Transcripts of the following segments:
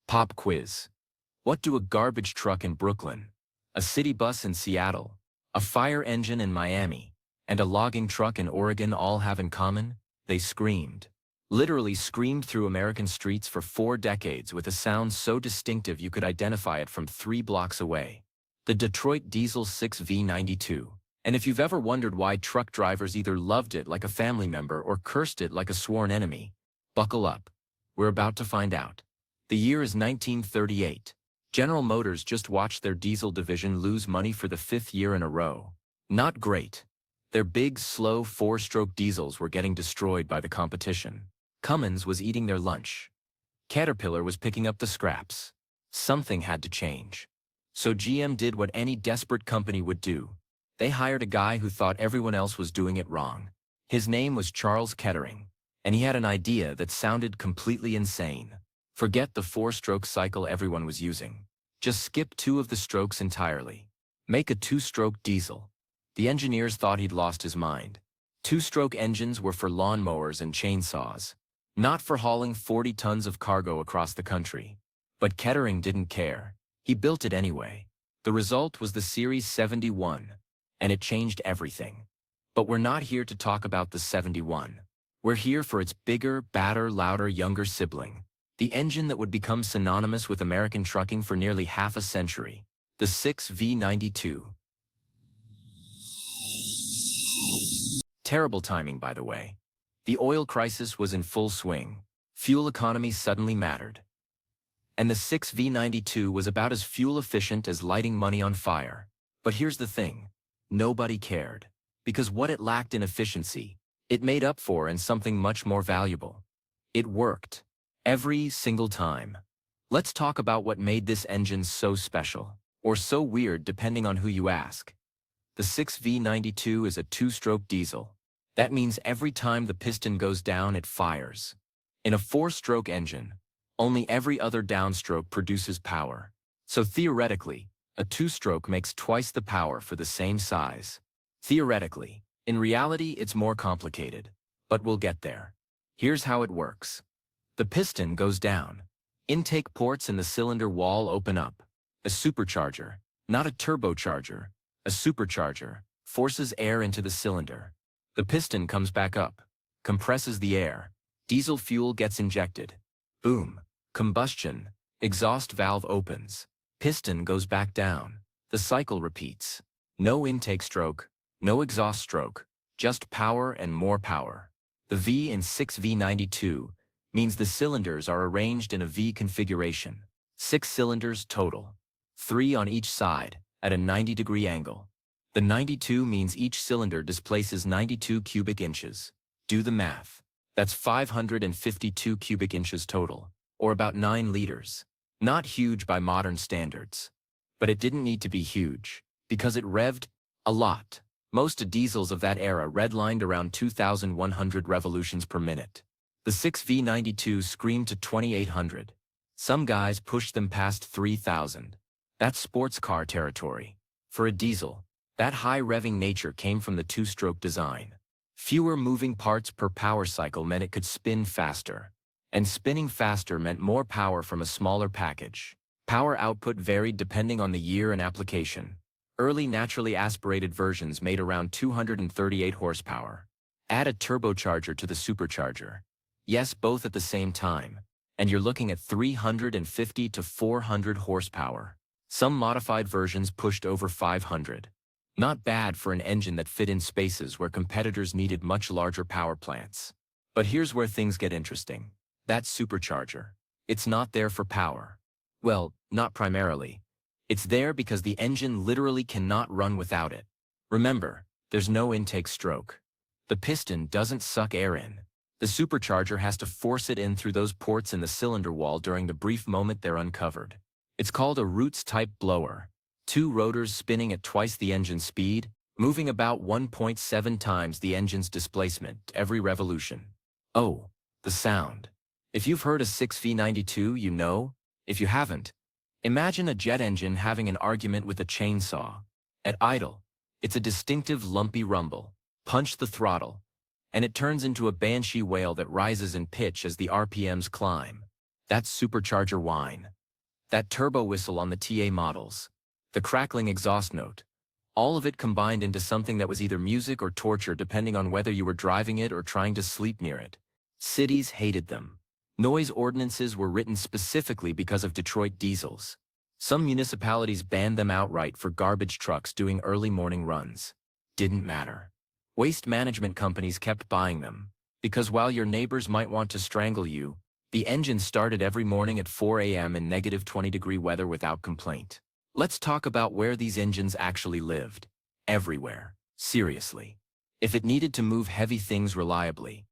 Pop quiz. What do a garbage truck in Brooklyn, a city bus in Seattle, a fire engine in Miami, and a logging truck in Oregon all have in common? They screamed. Literally screamed through American streets for 4 decades with a sound so distinctive you could identify it from 3 blocks away. The Detroit Diesel 6V92. And if you've ever wondered why truck drivers either loved it like a family member or cursed it like a sworn enemy, buckle up. We're about to find out. The year is 1938. General Motors just watched their diesel division lose money for the 5th year in a row. Not great. Their big, slow 4-stroke diesels were getting destroyed by the competition. Cummins was eating their lunch. Caterpillar was picking up the scraps. Something had to change. So GM did what any desperate company would do. They hired a guy who thought everyone else was doing it wrong. His name was Charles Kettering, and he had an idea that sounded completely insane. Forget the 4-stroke cycle everyone was using. Just skip 2 of the strokes entirely. Make a 2-stroke diesel. The engineers thought he'd lost his mind. 2-stroke engines were for lawnmowers and chainsaws, not for hauling 40 tons of cargo across the country. But Kettering didn't care. He built it anyway. The result was the Series 71, and it changed everything. But we're not here to talk about the 71. We're here for its bigger, badder, louder, younger sibling. The engine that would become synonymous with American trucking for nearly half a century. The 6V92. Terrible timing, by the way. The oil crisis was in full swing. Fuel economy suddenly mattered. And the 6V92 was about as fuel efficient as lighting money on fire. But here's the thing. Nobody cared. Because what it lacked in efficiency, it made up for in something much more valuable. It worked. Every single time. Let's talk about what made this engine so special, or so weird depending on who you ask. The 6V92 is a 2-stroke diesel. That means every time the piston goes down, it fires. In a 4-stroke engine, only every other downstroke produces power. So theoretically, a 2-stroke makes twice the power for the same size. Theoretically. In reality, it's more complicated. But we'll get there. Here's how it works. The piston goes down. Intake ports in the cylinder wall open up. A supercharger, not a turbocharger, a supercharger, forces air into the cylinder. The piston comes back up, compresses the air. Diesel fuel gets injected. Boom. Combustion. Exhaust valve opens. Piston goes back down. The cycle repeats. No intake stroke, no exhaust stroke, just power and more power. The V in 6V92 means the cylinders are arranged in a V configuration. 6 cylinders total. 3 on each side, at a 90-degree angle. The 92 means each cylinder displaces 92 cubic inches. Do the math. That's 552 cubic inches total, or about 9 liters. Not huge by modern standards. But it didn't need to be huge, because it revved a lot. Most diesels of that era redlined around 2,100 revolutions per minute. The 6V92 screamed to 2,800. Some guys pushed them past 3,000. That's sports car territory. For a diesel, that high revving nature came from the 2-stroke design. Fewer moving parts per power cycle meant it could spin faster. And spinning faster meant more power from a smaller package. Power output varied depending on the year and application. Early naturally aspirated versions made around 238 horsepower. Add a turbocharger to the supercharger. Yes, both at the same time. And you're looking at 350 to 400 horsepower. Some modified versions pushed over 500. Not bad for an engine that fit in spaces where competitors needed much larger power plants. But here's where things get interesting. That supercharger. It's not there for power. Well, not primarily. It's there because the engine literally cannot run without it. Remember, there's no intake stroke. The piston doesn't suck air in. The supercharger has to force it in through those ports in the cylinder wall during the brief moment they're uncovered. It's called a Roots-type blower. 2 rotors spinning at twice the engine speed, moving about 1.7 times the engine's displacement every revolution. Oh, the sound. If you've heard a 6V92, you know. If you haven't, imagine a jet engine having an argument with a chainsaw. At idle, it's a distinctive lumpy rumble. Punch the throttle, and it turns into a banshee wail that rises in pitch as the RPMs climb. That's supercharger whine. that turbo whistle on the TA models, the crackling exhaust note. All of it combined into something that was either music or torture depending on whether you were driving it or trying to sleep near it. Cities hated them. Noise ordinances were written specifically because of Detroit diesels. Some municipalities banned them outright for garbage trucks doing early morning runs. Didn't matter. Waste management companies kept buying them, because while your neighbors might want to strangle you, the engine started every morning at 4 a.m. in negative 20-degree weather without complaint. Let's talk about where these engines actually lived. Everywhere. Seriously. If it needed to move heavy things reliably,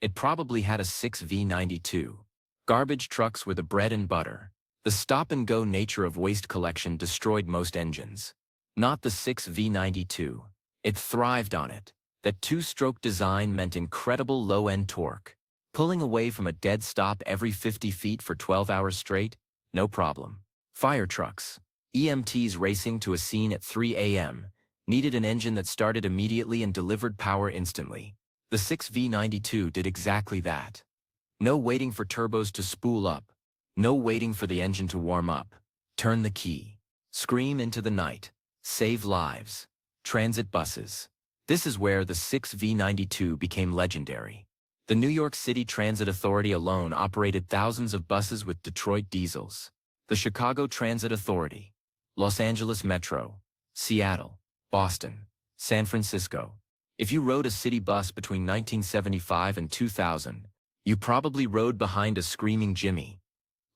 it probably had a 6V92. Garbage trucks were the bread and butter. The stop-and-go nature of waste collection destroyed most engines. Not the 6V92. It thrived on it. That two-stroke design meant incredible low-end torque. Pulling away from a dead stop every 50 feet for 12 hours straight? No problem. Fire trucks. EMTs racing to a scene at 3 a.m. needed an engine that started immediately and delivered power instantly. The 6V92 did exactly that. No waiting for turbos to spool up. No waiting for the engine to warm up. Turn the key. Scream into the night. Save lives. Transit buses. This is where the 6V92 became legendary. The New York City Transit Authority alone operated thousands of buses with Detroit diesels. The Chicago Transit Authority, Los Angeles Metro, Seattle, Boston, San Francisco. If you rode a city bus between 1975 and 2000, you probably rode behind a screaming Jimmy.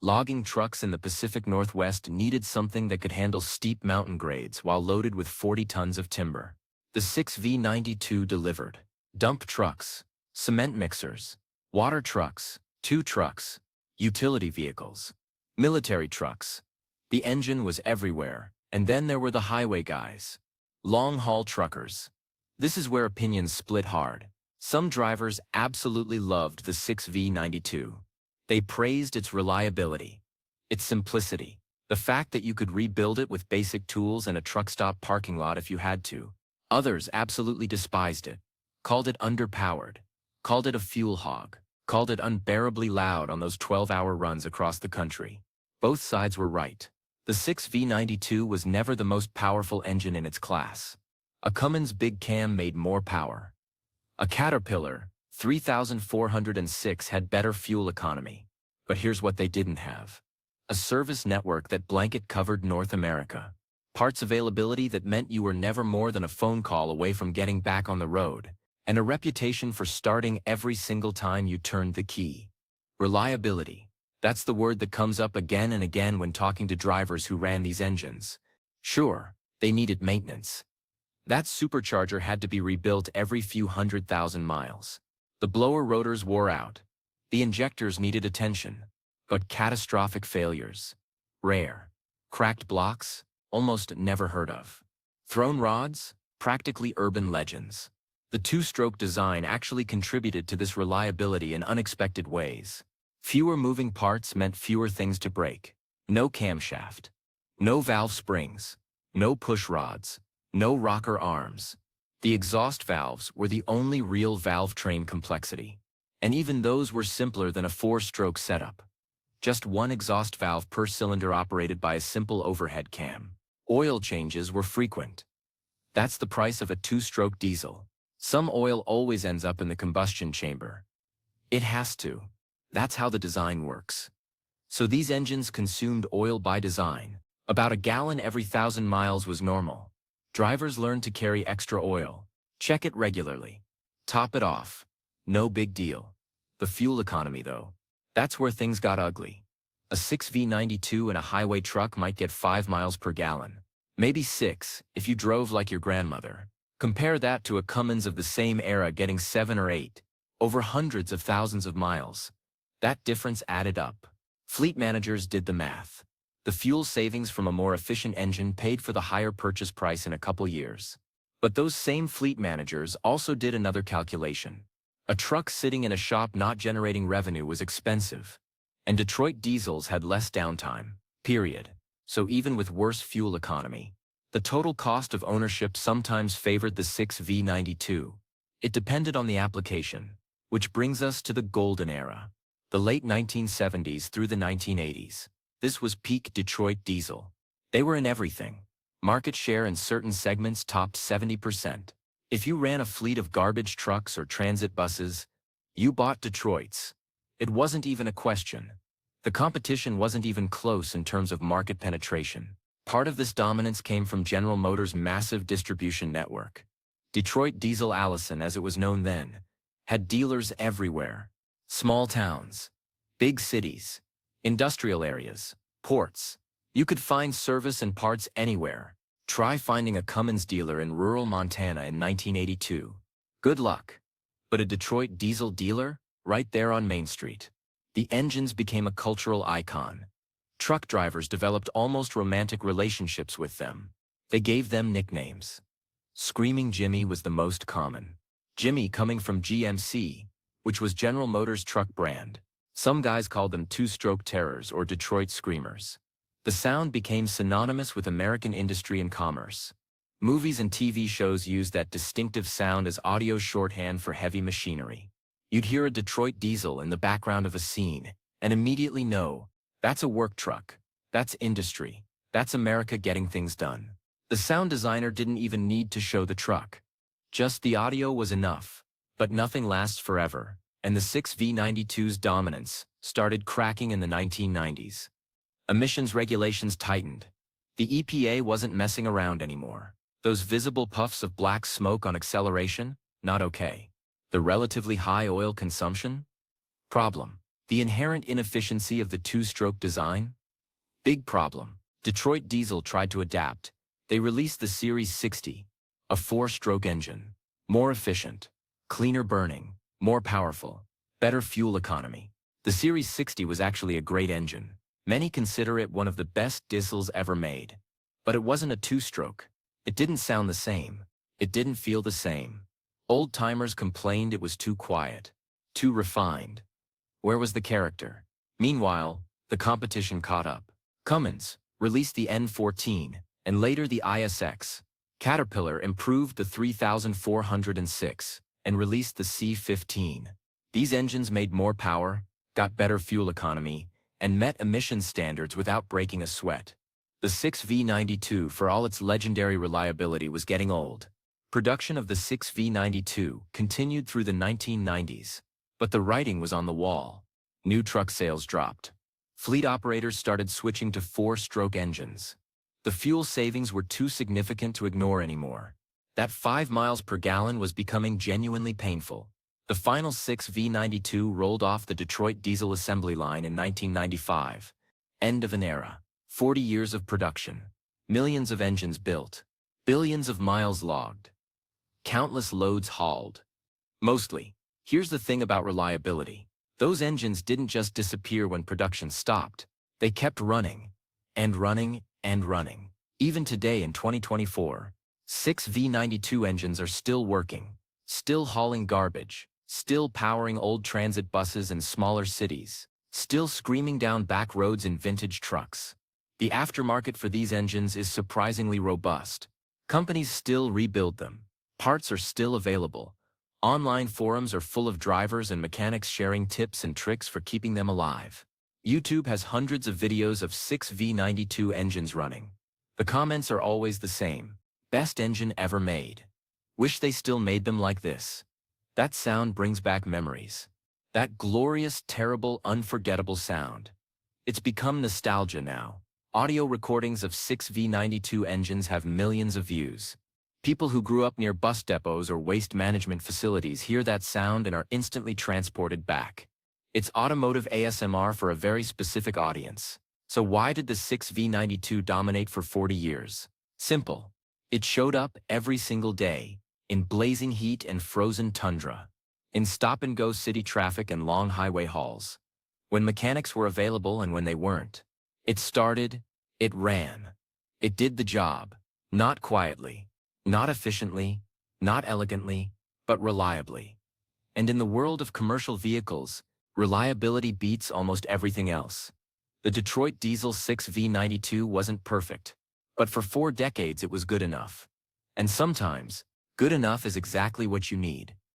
Logging trucks in the Pacific Northwest needed something that could handle steep mountain grades while loaded with 40 tons of timber. The 6V92 delivered. Dump trucks, cement mixers, water trucks, tow trucks, utility vehicles, military trucks. The engine was everywhere, and then there were the highway guys. Long-haul truckers. This is where opinions split hard. Some drivers absolutely loved the 6V92. They praised its reliability, its simplicity, the fact that you could rebuild it with basic tools and a truck stop parking lot if you had to. Others absolutely despised it, called it underpowered, called it a fuel hog, called it unbearably loud on those 12-hour runs across the country. Both sides were right. The 6V92 was never the most powerful engine in its class. A Cummins Big Cam made more power. A Caterpillar 3406 had better fuel economy. But here's what they didn't have. A service network that blanket covered North America. Parts availability that meant you were never more than a phone call away from getting back on the road. And a reputation for starting every single time you turned the key. Reliability. That's the word that comes up again and again when talking to drivers who ran these engines. Sure, they needed maintenance. That supercharger had to be rebuilt every few 100,000 miles. The blower rotors wore out. The injectors needed attention. But catastrophic failures. Rare. Cracked blocks? Almost never heard of. Thrown rods? Practically urban legends. The two-stroke design actually contributed to this reliability in unexpected ways. Fewer moving parts meant fewer things to break. No camshaft. No valve springs. No push rods. No rocker arms. The exhaust valves were the only real valve train complexity. And even those were simpler than a four-stroke setup. Just one exhaust valve per cylinder operated by a simple overhead cam. Oil changes were frequent. That's the price of a two-stroke diesel. Some oil always ends up in the combustion chamber. It has to. That's how the design works. So these engines consumed oil by design. About a gallon every 1,000 miles was normal. Drivers learned to carry extra oil. Check it regularly. Top it off. No big deal. The fuel economy, though. That's where things got ugly. A 6V92 in a highway truck might get 5 miles per gallon. Maybe 6, if you drove like your grandmother. Compare that to a Cummins of the same era getting 7 or 8, over hundreds of thousands of miles. That difference added up. Fleet managers did the math. The fuel savings from a more efficient engine paid for the higher purchase price in a couple years. But those same fleet managers also did another calculation. A truck sitting in a shop not generating revenue was expensive. And Detroit diesels had less downtime, period. So even with worse fuel economy, the total cost of ownership sometimes favored the 6V92. It depended on the application, which brings us to the golden era. The late 1970s through the 1980s. This was peak Detroit diesel. They were in everything. Market share in certain segments topped 70%. If you ran a fleet of garbage trucks or transit buses, you bought Detroit's. It wasn't even a question. The competition wasn't even close in terms of market penetration. Part of this dominance came from General Motors' massive distribution network. Detroit Diesel Allison, as it was known then, had dealers everywhere. Small towns, big cities, industrial areas, ports. You could find service and parts anywhere. Try finding a Cummins dealer in rural Montana in 1982. Good luck. But a Detroit diesel dealer? Right there on Main Street. The engines became a cultural icon. Truck drivers developed almost romantic relationships with them. They gave them nicknames. Screaming Jimmy was the most common. Jimmy coming from GMC, which was General Motors' truck brand. Some guys called them two-stroke terrors or Detroit screamers. The sound became synonymous with American industry and commerce. Movies and TV shows used that distinctive sound as audio shorthand for heavy machinery. You'd hear a Detroit diesel in the background of a scene and immediately know, that's a work truck, that's industry, that's America getting things done. The sound designer didn't even need to show the truck. Just the audio was enough. But nothing lasts forever, and the 6V92's dominance started cracking in the 1990s. Emissions regulations tightened. The EPA wasn't messing around anymore. Those visible puffs of black smoke on acceleration? Not okay. The relatively high oil consumption? Problem. The inherent inefficiency of the two-stroke design? Big problem. Detroit Diesel tried to adapt. They released the Series 60, a four-stroke engine. More efficient, cleaner burning, more powerful, better fuel economy. The Series 60 was actually a great engine. Many consider it one of the best diesels ever made. But it wasn't a two-stroke. It didn't sound the same. It didn't feel the same. Old-timers complained it was too quiet, too refined. Where was the character? Meanwhile, the competition caught up. Cummins released the N14, and later the ISX. Caterpillar improved the 3406 and released the C15. These engines made more power, got better fuel economy, and met emissions standards without breaking a sweat. The 6V92, for all its legendary reliability, was getting old. Production of the 6V92 continued through the 1990s, but the writing was on the wall. New truck sales dropped. Fleet operators started switching to four-stroke engines. The fuel savings were too significant to ignore anymore. That 5 miles per gallon was becoming genuinely painful. The final 6V92 rolled off the Detroit diesel assembly line in 1995. End of an era. 40 years of production. Millions of engines built. Billions of miles logged. Countless loads hauled. Mostly. Here's the thing about reliability. Those engines didn't just disappear when production stopped. They kept running. And running. And running. Even today in 2024, 6V92 engines are still working, still hauling garbage, still powering old transit buses in smaller cities, still screaming down back roads in vintage trucks. The aftermarket for these engines is surprisingly robust. Companies still rebuild them. Parts are still available. Online forums are full of drivers and mechanics sharing tips and tricks for keeping them alive. YouTube has hundreds of videos of 6V92 engines running. The comments are always the same. Best engine ever made. Wish they still made them like this. That sound brings back memories. That glorious, terrible, unforgettable sound. It's become nostalgia now. Audio recordings of 6V92 engines have millions of views. People who grew up near bus depots or waste management facilities hear that sound and are instantly transported back. It's automotive ASMR for a very specific audience. So why did the 6V92 dominate for 40 years? Simple. It showed up every single day, in blazing heat and frozen tundra, in stop-and-go city traffic and long highway hauls, when mechanics were available and when they weren't. It started, it ran. It did the job, not quietly, not efficiently, not elegantly, but reliably. And in the world of commercial vehicles, reliability beats almost everything else. The Detroit Diesel 6V92 wasn't perfect, but for 4 decades it was good enough. And sometimes, good enough is exactly what you need.